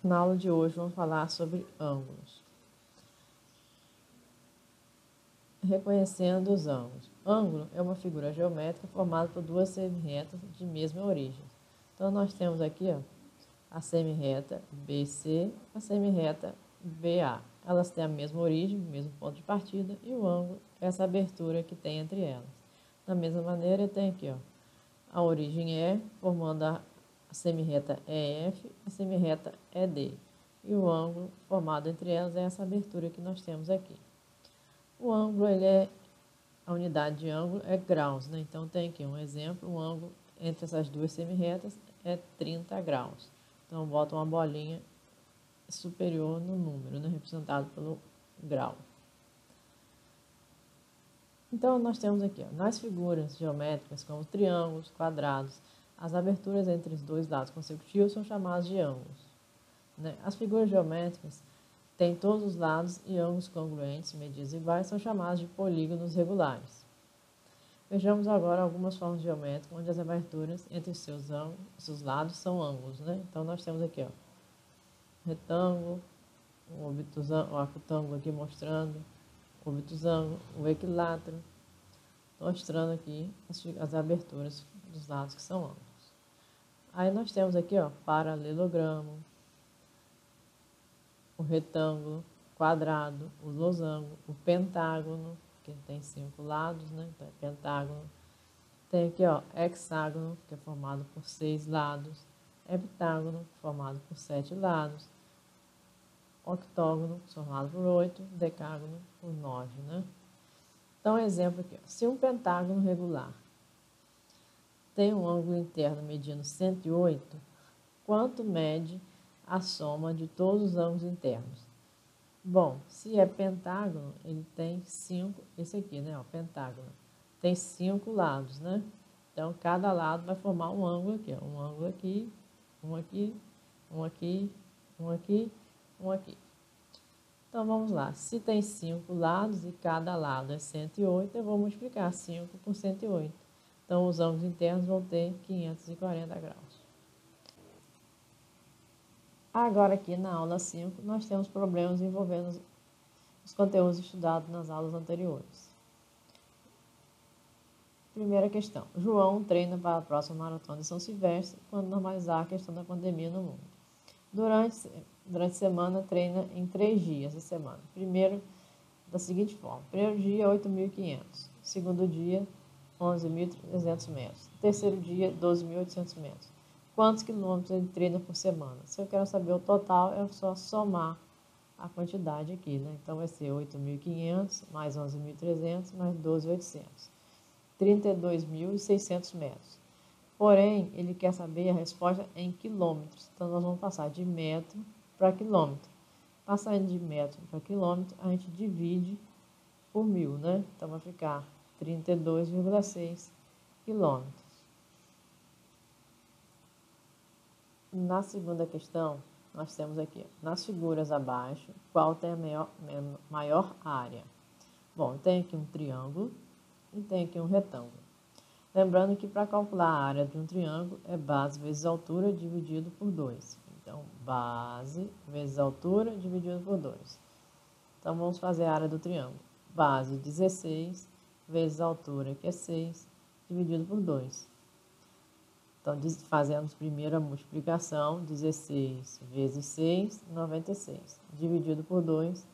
Na aula de hoje vamos falar sobre ângulos. Reconhecendo os ângulos. Ângulo é uma figura geométrica formada por duas semirretas de mesma origem. Então nós temos aqui a semirreta BC, a semirreta BA. Elas têm a mesma origem, o mesmo ponto de partida, e o ângulo é essa abertura que tem entre elas. Da mesma maneira, eu tenho aqui a origem E, formando a semirreta EF, a semirreta ED. E o ângulo formado entre elas é essa abertura que nós temos aqui. O ângulo, a unidade de ângulo é graus, né? Então tem aqui um exemplo, um ângulo entre essas duas semirretas é 30 graus. Então bota uma bolinha superior no número, né? Representado pelo grau. Então nós temos aqui, nas figuras geométricas como triângulos, quadrados, as aberturas entre os dois lados consecutivos são chamadas de ângulos, né? As figuras geométricas têm todos os lados e ângulos congruentes, medidas iguais, são chamados de polígonos regulares. Vejamos agora algumas formas geométricas onde as aberturas entre os seus lados são ângulos, né? Então nós temos aqui, retângulo, um obtusângulo aqui mostrando o obtusângulo, o equilátero, mostrando aqui as aberturas dos lados que são ângulos. Aí nós temos aqui, paralelogramo, o retângulo, quadrado, o losango, o pentágono, que tem 5 lados, né? Então é pentágono. Tem aqui, hexágono, que é formado por 6 lados, heptágono, formado por 7 lados, octógono, formado por 8, decágono por 9, né? Então, exemplo aqui, se um pentágono regular tem um ângulo interno medindo 108, quanto mede a soma de todos os ângulos internos? Bom, se é pentágono, ele tem 5, esse aqui, né, pentágono, tem 5 lados, né? Então, cada lado vai formar um ângulo aqui, um ângulo aqui, um aqui, um aqui, um aqui, um aqui. Então, vamos lá. Se tem 5 lados e cada lado é 108, eu vou multiplicar 5 por 108. Então, os ângulos internos vão ter 540 graus. Agora, aqui na aula 5, nós temos problemas envolvendo os conteúdos estudados nas aulas anteriores. Primeira questão. João treina para a próxima maratona de São Silvestre quando normalizar a questão da pandemia no mundo. Durante a semana, treina em 3 dias da semana. Primeiro, da seguinte forma. Primeiro dia, 8.500. Segundo dia, 11.300 metros. Terceiro dia, 12.800 metros. Quantos quilômetros ele treina por semana? Se eu quero saber o total, é só somar a quantidade aqui, né? Então, vai ser 8.500 mais 11.300 mais 12.800. 32.600 metros. Porém, ele quer saber a resposta em quilômetros. Então, nós vamos passar de metro para quilômetro. Passando de metro para quilômetro, a gente divide por 1.000, né? Então, vai ficar 32,6 quilômetros. Na segunda questão, nós temos aqui, nas figuras abaixo, qual tem a maior área? Bom, tem aqui um triângulo e tem aqui um retângulo. Lembrando que para calcular a área de um triângulo é base vezes altura dividido por 2. Então, base vezes altura dividido por 2. Então, vamos fazer a área do triângulo. Base 16 vezes altura, que é 6, dividido por 2. Então, fazemos primeiro a multiplicação, 16 vezes 6, 96. Dividido por 2,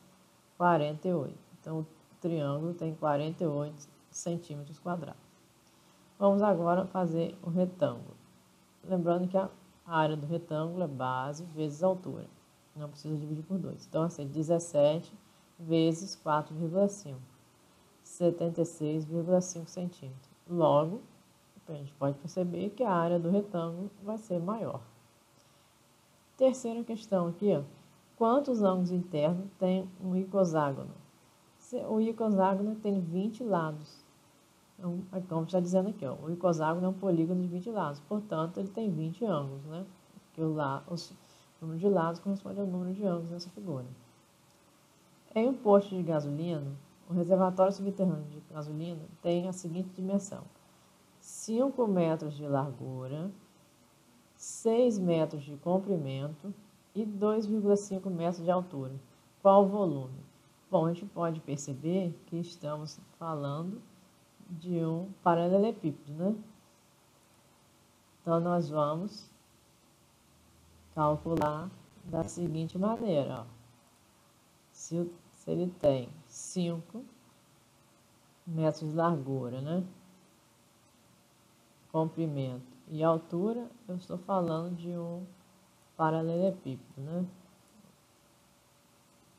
48. Então, o triângulo tem 48 centímetros quadrados. Vamos agora fazer o retângulo. Lembrando que a área do retângulo é base vezes altura. Não precisa dividir por 2. Então, assim, 17 vezes 4,5. 76,5 centímetros. Logo, a gente pode perceber que a área do retângulo vai ser maior. Terceira questão aqui, quantos ângulos internos tem um icoságono? O icoságono tem 20 lados. Então, como está dizendo aqui, o icoságono é um polígono de 20 lados, portanto, ele tem 20 ângulos, né? Porque o número de lados corresponde ao número de ângulos nessa figura. Em um posto de gasolina, o reservatório subterrâneo de gasolina tem a seguinte dimensão: 5 metros de largura, 6 metros de comprimento e 2,5 metros de altura. Qual o volume? Bom, a gente pode perceber que estamos falando de um paralelepípedo, né? Então, nós vamos calcular da seguinte maneira, ó. Se ele tem 5 metros de largura, né? Comprimento e altura, eu estou falando de um paralelepípedo, né?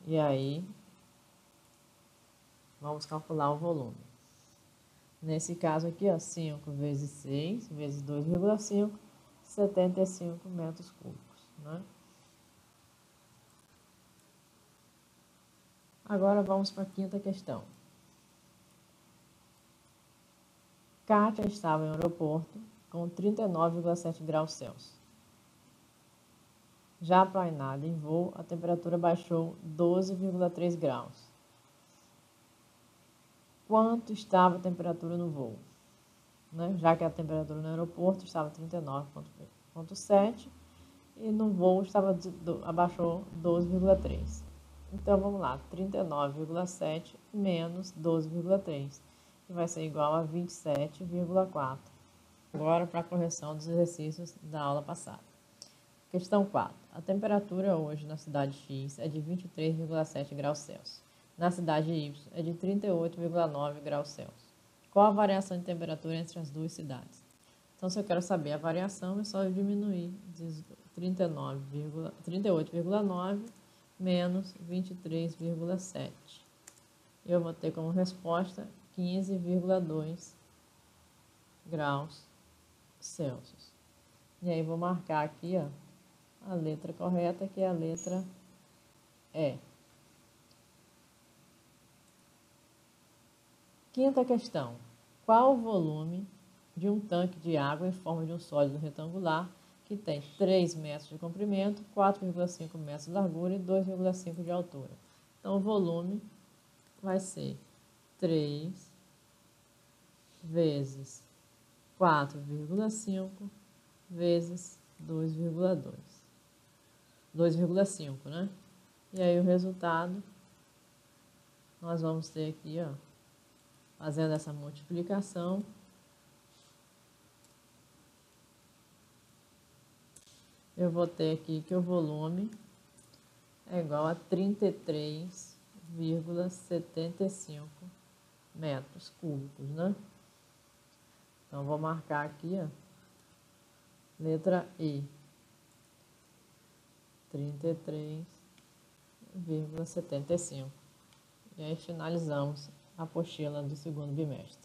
E aí, vamos calcular o volume. Nesse caso aqui, ó, 5 vezes 6 vezes 2,5, 75 metros cúbicos, né? Agora vamos para a quinta questão. Kátia estava em aeroporto com 39,7 graus Celsius. Já para a Ainada, em voo, a temperatura baixou 12,3 graus. Quanto estava a temperatura no voo? Né? Já que a temperatura no aeroporto estava 39,7 e no voo abaixou 12,3. Então, vamos lá, 39,7 menos 12,3, que vai ser igual a 27,4. Agora, para a correção dos exercícios da aula passada. Questão 4. A temperatura hoje na cidade X é de 23,7 graus Celsius. Na cidade Y é de 38,9 graus Celsius. Qual a variação de temperatura entre as duas cidades? Então, se eu quero saber a variação, é só eu diminuir de 38,9 menos 23,7. Eu vou ter como resposta 15,2 graus Celsius. E aí, vou marcar aqui, ó, a letra correta, que é a letra E. Quinta questão. Qual o volume de um tanque de água em forma de um sólido retangular que tem 3 metros de comprimento, 4,5 metros de largura e 2,5 de altura? Então, o volume vai ser 3 vezes 4,5 vezes 2,5, né? E aí o resultado, nós vamos ter aqui, ó, fazendo essa multiplicação, eu vou ter aqui que o volume é igual a 33,75 metros cúbicos, né? Então, vou marcar aqui, ó, letra E, 33,75. E aí finalizamos a apostila do segundo bimestre.